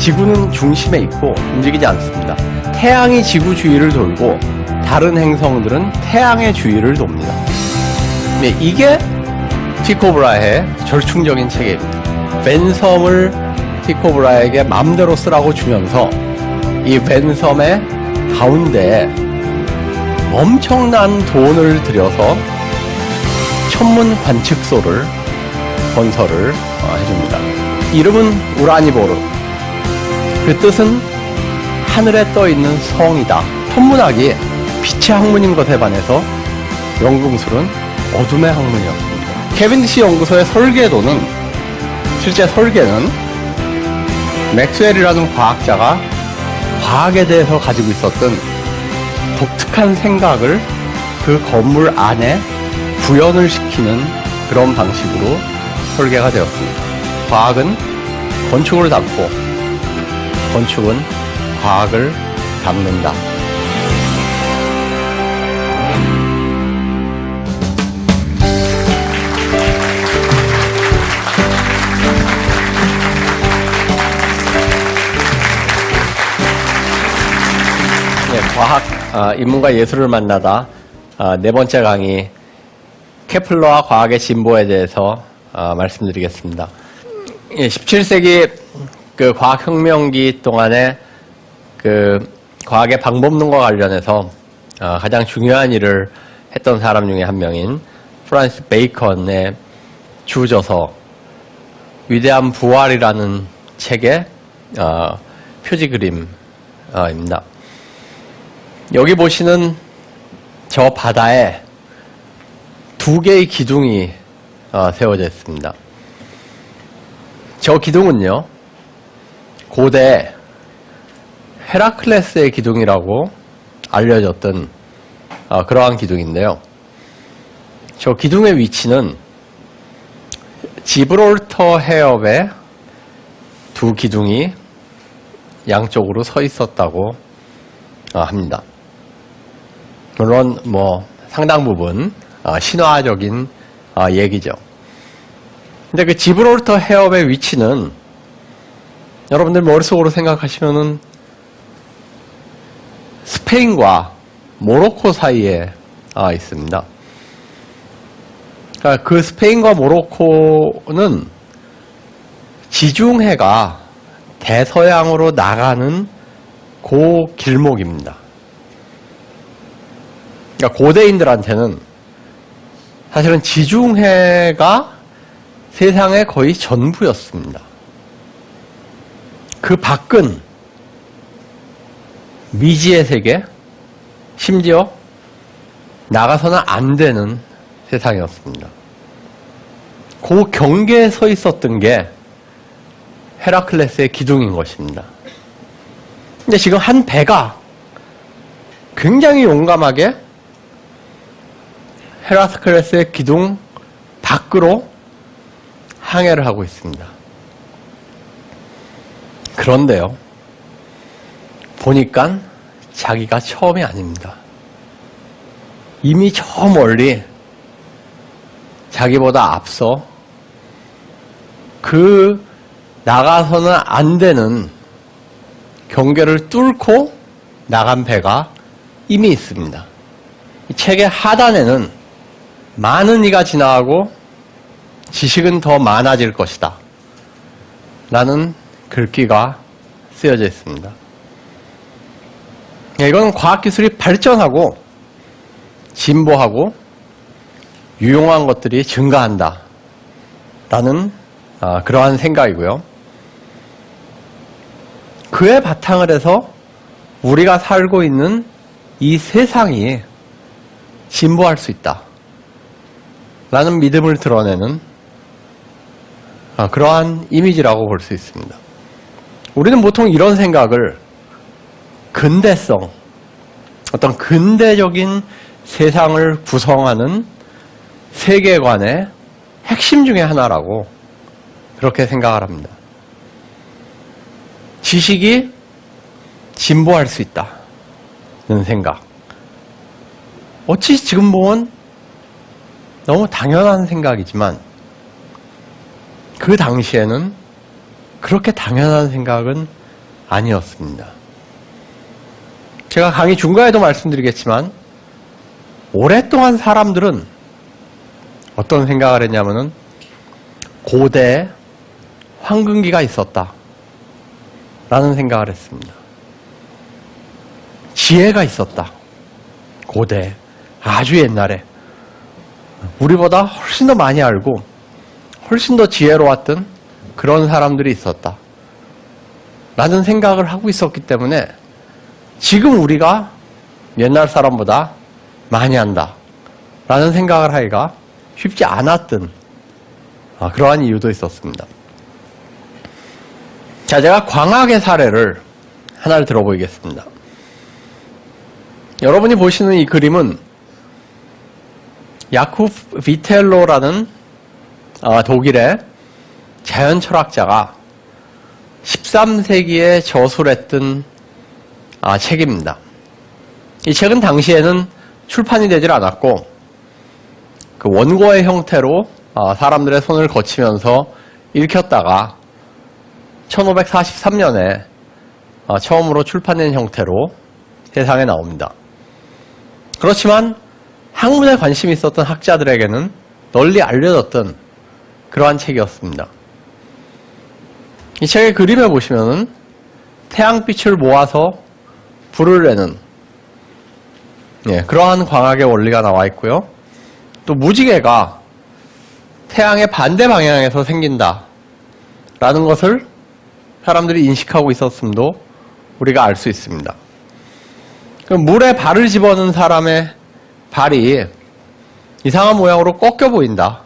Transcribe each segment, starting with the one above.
지구는 중심에 있고 움직이지 않습니다. 태양이 지구 주위를 돌고 다른 행성들은 태양의 주위를 돕니다. 네, 이게 티코 브라헤의 절충적인 체계입니다. 벤섬을 티코 브라헤에게 마음대로 쓰라고 주면서 이 벤섬의 가운데에 엄청난 돈을 들여서 천문 관측소를 건설을 해줍니다. 이름은 우라니보르. 그 뜻은 하늘에 떠있는 성이다. 천문학이 빛의 학문인 것에 반해서 연금술은 어둠의 학문이었습니다. 캐빈디시 연구소의 설계도는, 실제 설계는 맥스웰이라는 과학자가 과학에 대해서 가지고 있었던 독특한 생각을 그 건물 안에 구현을 시키는 그런 방식으로 설계가 되었습니다. 과학은 건축을 담고 건축은 과학을 담는다. 네, 과학, 인문과 예술을 만나다 네 번째 강의 케플러와 과학의 진보에 대해서 말씀드리겠습니다. 17세기 그 과학혁명기 동안에 그 과학의 방법론과 관련해서 가장 중요한 일을 했던 사람 중에 한 명인 프란시스 베이컨의 주저서 위대한 부활이라는 책의 표지 그림입니다. 여기 보시는 저 바다에 두 개의 기둥이 세워져 있습니다. 저 기둥은요, 고대 헤라클레스의 기둥이라고 알려졌던 그러한 기둥인데요. 저 기둥의 위치는 지브롤터 해협에 두 기둥이 양쪽으로 서 있었다고 합니다. 물론 상당 부분 신화적인 얘기죠. 근데 그 지브롤터 해협의 위치는 여러분들 머릿속으로 생각하시면은 스페인과 모로코 사이에 있습니다. 그러니까 그 스페인과 모로코는 지중해가 대서양으로 나가는 그 길목입니다. 그러니까 고대인들한테는 사실은 지중해가 세상의 거의 전부였습니다. 그 밖은 미지의 세계, 심지어 나가서는 안 되는 세상이었습니다. 그 경계에 서 있었던 게 헤라클레스의 기둥인 것입니다. 근데 지금 한 배가 굉장히 용감하게 헤라클레스의 기둥 밖으로 항해를 하고 있습니다. 그런데요, 보니까 자기가 처음이 아닙니다. 이미 저 멀리 자기보다 앞서 그 나가서는 안 되는 경계를 뚫고 나간 배가 이미 있습니다. 이 책의 하단에는 많은 이가 지나가고 지식은 더 많아질 것이다 라는 글귀가 쓰여져 있습니다. 이건 과학기술이 발전하고 진보하고 유용한 것들이 증가한다 라는 그러한 생각이고요. 그에 바탕을 해서 우리가 살고 있는 이 세상이 진보할 수 있다 라는 믿음을 드러내는 그러한 이미지라고 볼 수 있습니다. 우리는 보통 이런 생각을 근대성, 어떤 근대적인 세상을 구성하는 세계관의 핵심 중에 하나라고 그렇게 생각을 합니다. 지식이 진보할 수 있다는 생각. 어찌 지금 보면 너무 당연한 생각이지만 그 당시에는 그렇게 당연한 생각은 아니었습니다. 제가 강의 중간에도 말씀드리겠지만 오랫동안 사람들은 어떤 생각을 했냐면은 고대에 황금기가 있었다 라는 생각을 했습니다. 지혜가 있었다. 고대에 아주 옛날에 우리보다 훨씬 더 많이 알고 훨씬 더 지혜로웠던 그런 사람들이 있었다 라는 생각을 하고 있었기 때문에 지금 우리가 옛날 사람보다 많이 한다 라는 생각을 하기가 쉽지 않았던 그러한 이유도 있었습니다. 자, 제가 광학의 사례를 하나를 들어보이겠습니다. 여러분이 보시는 이 그림은 야쿠프 비텔로라는 독일의 자연 철학자가 13세기에 저술했던 책입니다. 이 책은 당시에는 출판이 되질 않았고 그 원고의 형태로 사람들의 손을 거치면서 읽혔다가 1543년에 처음으로 출판된 형태로 세상에 나옵니다. 그렇지만 학문에 관심이 있었던 학자들에게는 널리 알려졌던 그러한 책이었습니다. 이 책의 그림에 보시면은 태양빛을 모아서 불을 내는 그러한 광학의 원리가 나와 있고요. 또 무지개가 태양의 반대 방향에서 생긴다 라는 것을 사람들이 인식하고 있었음도 우리가 알 수 있습니다. 물에 발을 집어넣은 사람의 발이 이상한 모양으로 꺾여 보인다.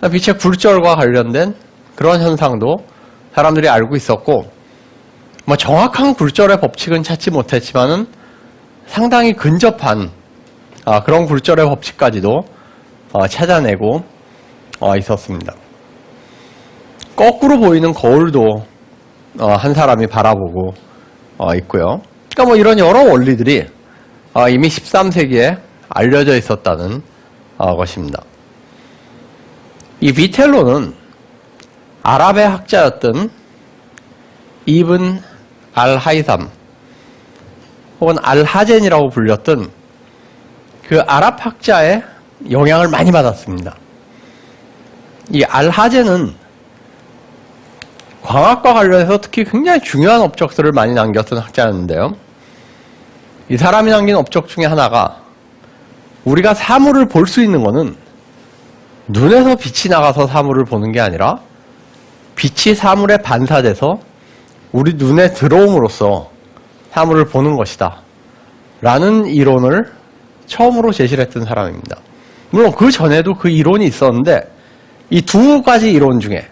빛의 굴절과 관련된 그런 현상도 사람들이 알고 있었고, 정확한 굴절의 법칙은 찾지 못했지만은 상당히 근접한 그런 굴절의 법칙까지도 찾아내고 있었습니다. 거꾸로 보이는 거울도 한 사람이 바라보고 있고요. 그러니까 이런 여러 원리들이 이미 13세기에 알려져 있었다는 것입니다. 이 비텔로는 아랍의 학자였던 이븐 알하이삼 혹은 알하젠이라고 불렸던 그 아랍 학자의 영향을 많이 받았습니다. 이 알하젠은 광학과 관련해서 특히 굉장히 중요한 업적들을 많이 남겼던 학자였는데요. 이 사람이 남긴 업적 중에 하나가 우리가 사물을 볼 수 있는 것은 눈에서 빛이 나가서 사물을 보는 게 아니라 빛이 사물에 반사돼서 우리 눈에 들어옴으로써 사물을 보는 것이다 라는 이론을 처음으로 제시를 했던 사람입니다. 물론 그 전에도 그 이론이 있었는데 이 두 가지 이론 중에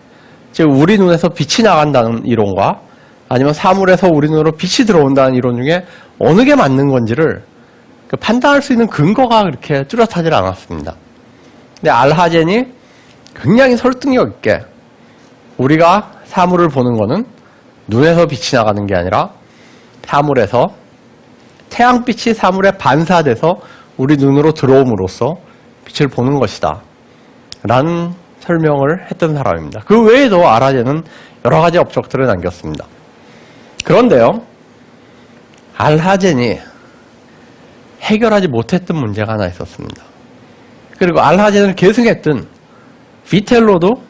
즉 우리 눈에서 빛이 나간다는 이론과 아니면 사물에서 우리 눈으로 빛이 들어온다는 이론 중에 어느 게 맞는 건지를 판단할 수 있는 근거가 그렇게 뚜렷하지 않았습니다. 근데 알하젠이 굉장히 설득력 있게 우리가 사물을 보는 것은 눈에서 빛이 나가는 게 아니라 사물에서 태양빛이 사물에 반사돼서 우리 눈으로 들어옴으로써 빛을 보는 것이다 라는 설명을 했던 사람입니다. 그 외에도 알하젠은 여러 가지 업적들을 남겼습니다. 그런데요, 알하젠이 해결하지 못했던 문제가 하나 있었습니다. 그리고 알하젠을 계승했던 비텔로도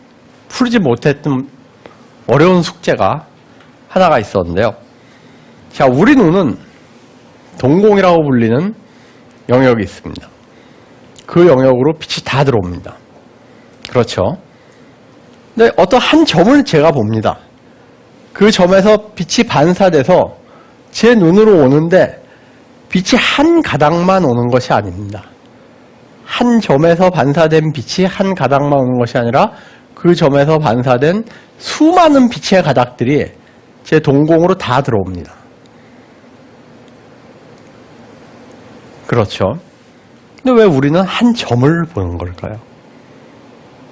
풀지 못했던 어려운 숙제가 하나가 있었는데요. 자, 우리 눈은 동공이라고 불리는 영역이 있습니다. 그 영역으로 빛이 다 들어옵니다. 그렇죠? 근데 어떤 한 점을 제가 봅니다. 그 점에서 빛이 반사돼서 제 눈으로 오는데 빛이 한 가닥만 오는 것이 아닙니다. 한 점에서 반사된 빛이 한 가닥만 오는 것이 아니라 그 점에서 반사된 수많은 빛의 가닥들이 제 동공으로 다 들어옵니다. 그렇죠? 근데 왜 우리는 한 점을 보는 걸까요?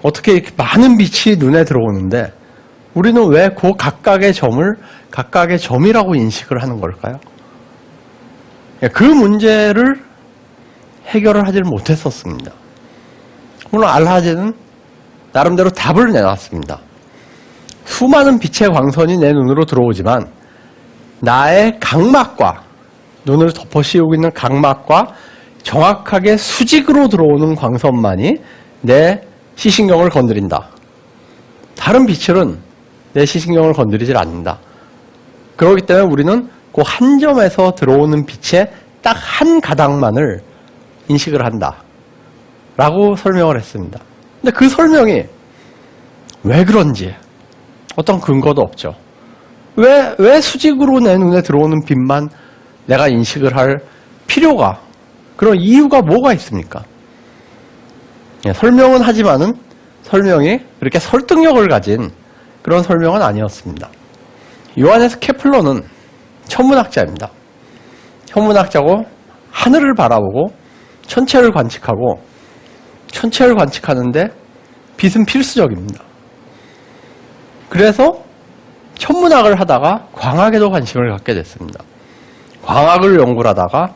어떻게 이렇게 많은 빛이 눈에 들어오는데 우리는 왜 그 각각의 점을 각각의 점이라고 인식을 하는 걸까요? 그 문제를 해결을 하지 못했었습니다. 물론 알하젠은 나름대로 답을 내놨습니다. 수많은 빛의 광선이 내 눈으로 들어오지만 나의 각막과 눈을 덮어 씌우고 있는 각막과 정확하게 수직으로 들어오는 광선만이 내 시신경을 건드린다. 다른 빛들은 내 시신경을 건드리질 않는다. 그렇기 때문에 우리는 그 한 점에서 들어오는 빛의 딱 한 가닥만을 인식을 한다. 라고 설명을 했습니다. 근데 그 설명이 왜 그런지 어떤 근거도 없죠. 왜 수직으로 내 눈에 들어오는 빛만 내가 인식을 할 필요가, 그런 이유가 뭐가 있습니까? 설명은 하지만은 설명이 그렇게 설득력을 가진 그런 설명은 아니었습니다. 요하네스 케플러는 천문학자입니다. 천문학자고 하늘을 바라보고 천체를 관측하고, 천체를 관측하는데 빛은 필수적입니다. 그래서 천문학을 하다가 광학에도 관심을 갖게 됐습니다. 광학을 연구를 하다가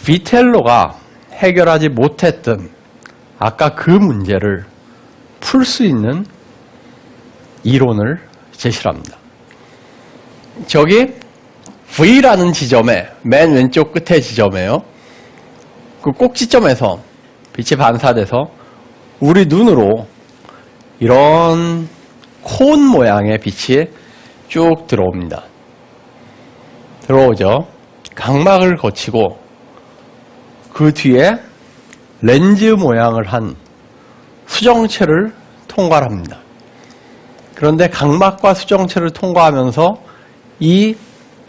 비텔로가 해결하지 못했던 아까 그 문제를 풀 수 있는 이론을 제시를 합니다. 저기 V라는 지점에, 맨 왼쪽 끝에 지점에요. 그 꼭지점에서 빛이 반사돼서 우리 눈으로 이런 콘 모양의 빛이 쭉 들어옵니다. 들어오죠. 각막을 거치고 그 뒤에 렌즈 모양을 한 수정체를 통과합니다. 그런데 각막과 수정체를 통과하면서 이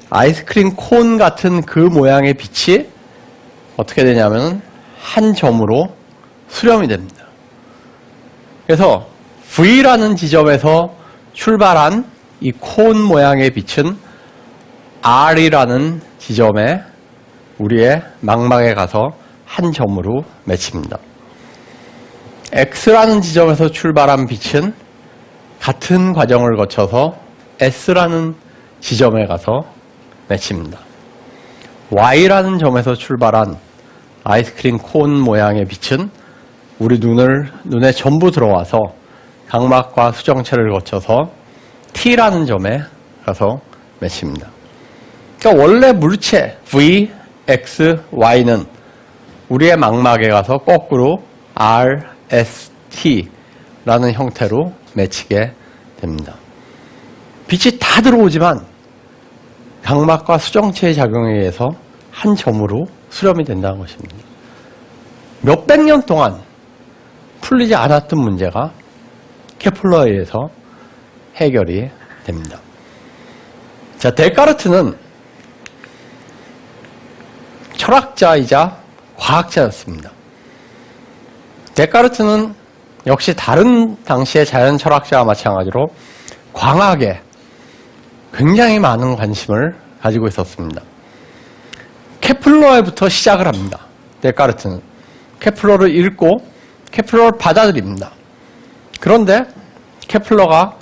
아이스크림 콘 같은 그 모양의 빛이 어떻게 되냐면 한 점으로 수렴이 됩니다. 그래서 V라는 지점에서 출발한 이 콘 모양의 빛은 R이라는 지점에 우리의 망막에 가서 한 점으로 맺힙니다. X라는 지점에서 출발한 빛은 같은 과정을 거쳐서 S라는 지점에 가서 맺힙니다. Y라는 점에서 출발한 아이스크림 콘 모양의 빛은 우리 눈에 전부 들어와서 각막과 수정체를 거쳐서 T라는 점에 가서 맺힙니다. 그러니까 원래 물체 V, X, Y는 우리의 망막에 가서 거꾸로 R, S, T라는 형태로 맺히게 됩니다. 빛이 다 들어오지만 각막과 수정체의 작용에 의해서 한 점으로 수렴이 된다는 것입니다. 몇백 년 동안 풀리지 않았던 문제가 케플러에 의해서 해결이 됩니다. 자, 데카르트는 철학자이자 과학자였습니다. 데카르트는 역시 다른 당시의 자연 철학자와 마찬가지로 광학에 굉장히 많은 관심을 가지고 있었습니다. 케플러에부터 시작을 합니다. 데카르트는 케플러를 읽고 케플러를 받아들입니다. 그런데 케플러가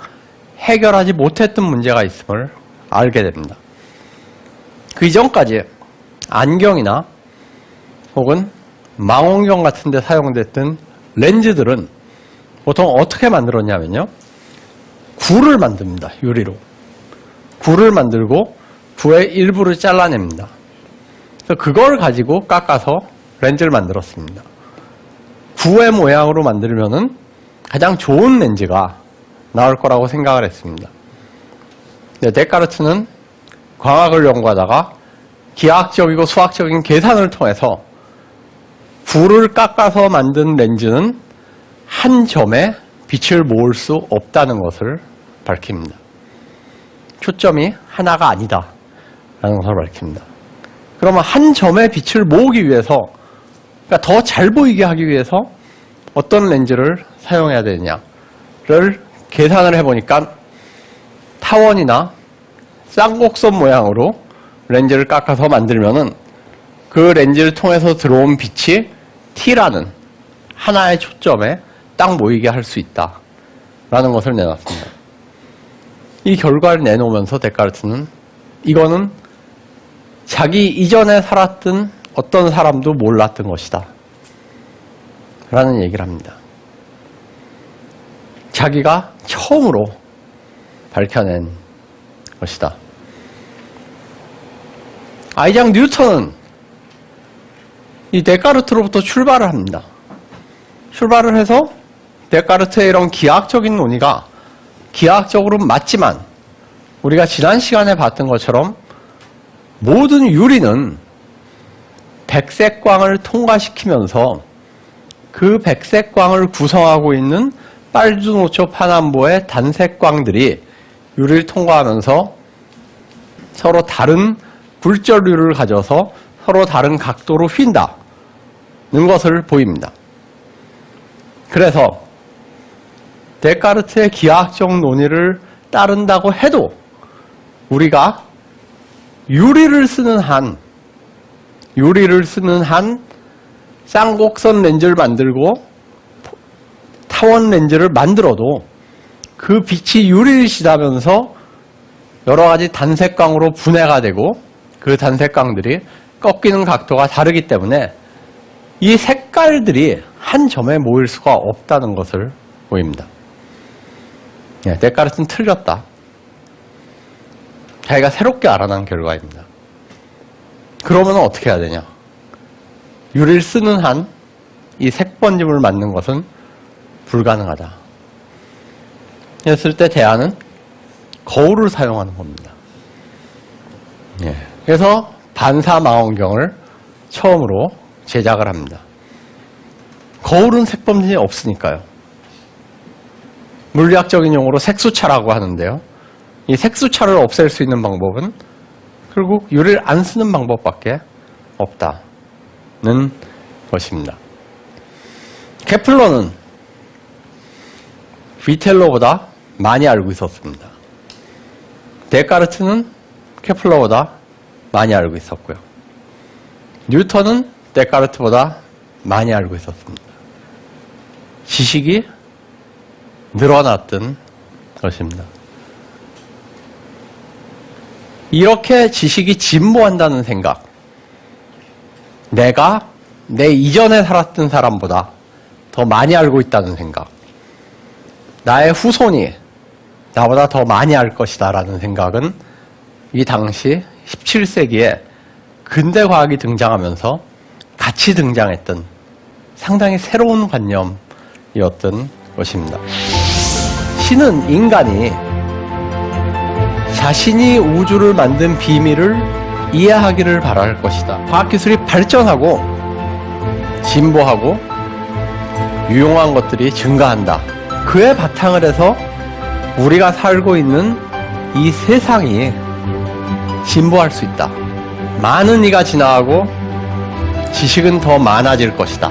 해결하지 못했던 문제가 있음을 알게 됩니다. 그 이전까지 안경이나 혹은 망원경 같은 데 사용됐던 렌즈들은 보통 어떻게 만들었냐면요. 굴을 만듭니다. 유리로. 굴을 만들고 굴의 일부를 잘라냅니다. 그래서 그걸 가지고 깎아서 렌즈를 만들었습니다. 구의 모양으로 만들면은 가장 좋은 렌즈가 나올 거라고 생각을 했습니다. 데카르트는 광학을 연구하다가 기하학적이고 수학적인 계산을 통해서 굴을 깎아서 만든 렌즈는 한 점에 빛을 모을 수 없다는 것을 밝힙니다. 초점이 하나가 아니다 라는 것을 밝힙니다. 그러면 한 점에 빛을 모으기 위해서, 그러니까 더 잘 보이게 하기 위해서 어떤 렌즈를 사용해야 되느냐를 계산을 해보니까 타원이나 쌍곡선 모양으로 렌즈를 깎아서 만들면은 그 렌즈를 통해서 들어온 빛이 T라는 하나의 초점에 딱 모이게 할 수 있다라는 것을 내놨습니다. 이 결과를 내놓으면서 데카르트는 이거는 자기 이전에 살았던 어떤 사람도 몰랐던 것이다 라는 얘기를 합니다. 자기가 처음으로 밝혀낸 것이다. 아이작 뉴턴은 이 데카르트로부터 출발을 합니다. 출발을 해서 데카르트의 이런 기하학적인 논의가 기하학적으로는 맞지만 우리가 지난 시간에 봤던 것처럼 모든 유리는 백색광을 통과시키면서 그 백색광을 구성하고 있는 빨주노초 파남보의 단색광들이 유리를 통과하면서 서로 다른 굴절률을 가져서 서로 다른 각도로 휜다는 것을 보입니다. 그래서 데카르트의 기하학적 논의를 따른다고 해도 우리가 유리를 쓰는 한 쌍곡선 렌즈를 만들고 타원 렌즈를 만들어도 그 빛이 유리를 시다면서 여러 가지 단색광으로 분해가 되고 그 단색광들이 꺾이는 각도가 다르기 때문에 이 색깔들이 한 점에 모일 수가 없다는 것을 보입니다. 데카르트는 틀렸다. 자기가 새롭게 알아낸 결과입니다. 그러면 어떻게 해야 되냐? 유리를 쓰는 한 이 색번짐을 맞는 것은 불가능하다. 했을 때 대안은 거울을 사용하는 겁니다. 그래서 반사망원경을 처음으로 제작을 합니다. 거울은 색번짐이 없으니까요. 물리학적인 용어로 색수차라고 하는데요. 이 색수차를 없앨 수 있는 방법은 결국 유리를 안 쓰는 방법밖에 없다는 것입니다. 케플러는 비텔로보다 많이 알고 있었습니다. 데카르트는 케플러보다 많이 알고 있었고요. 뉴턴은 데카르트보다 많이 알고 있었습니다. 지식이 늘어났던 것입니다. 이렇게 지식이 진보한다는 생각, 내가 내 이전에 살았던 사람보다 더 많이 알고 있다는 생각, 나의 후손이 나보다 더 많이 알 것이다 라는 생각은 이 당시 17세기에 근대 과학이 등장하면서 같이 등장했던 상당히 새로운 관념이었던 것입니다. 신은 인간이 자신이 우주를 만든 비밀을 이해하기를 바랄 것이다. 과학기술이 발전하고 진보하고 유용한 것들이 증가한다. 그에 바탕을 해서 우리가 살고 있는 이 세상이 진보할 수 있다. 많은 이가 진화하고 지식은 더 많아질 것이다.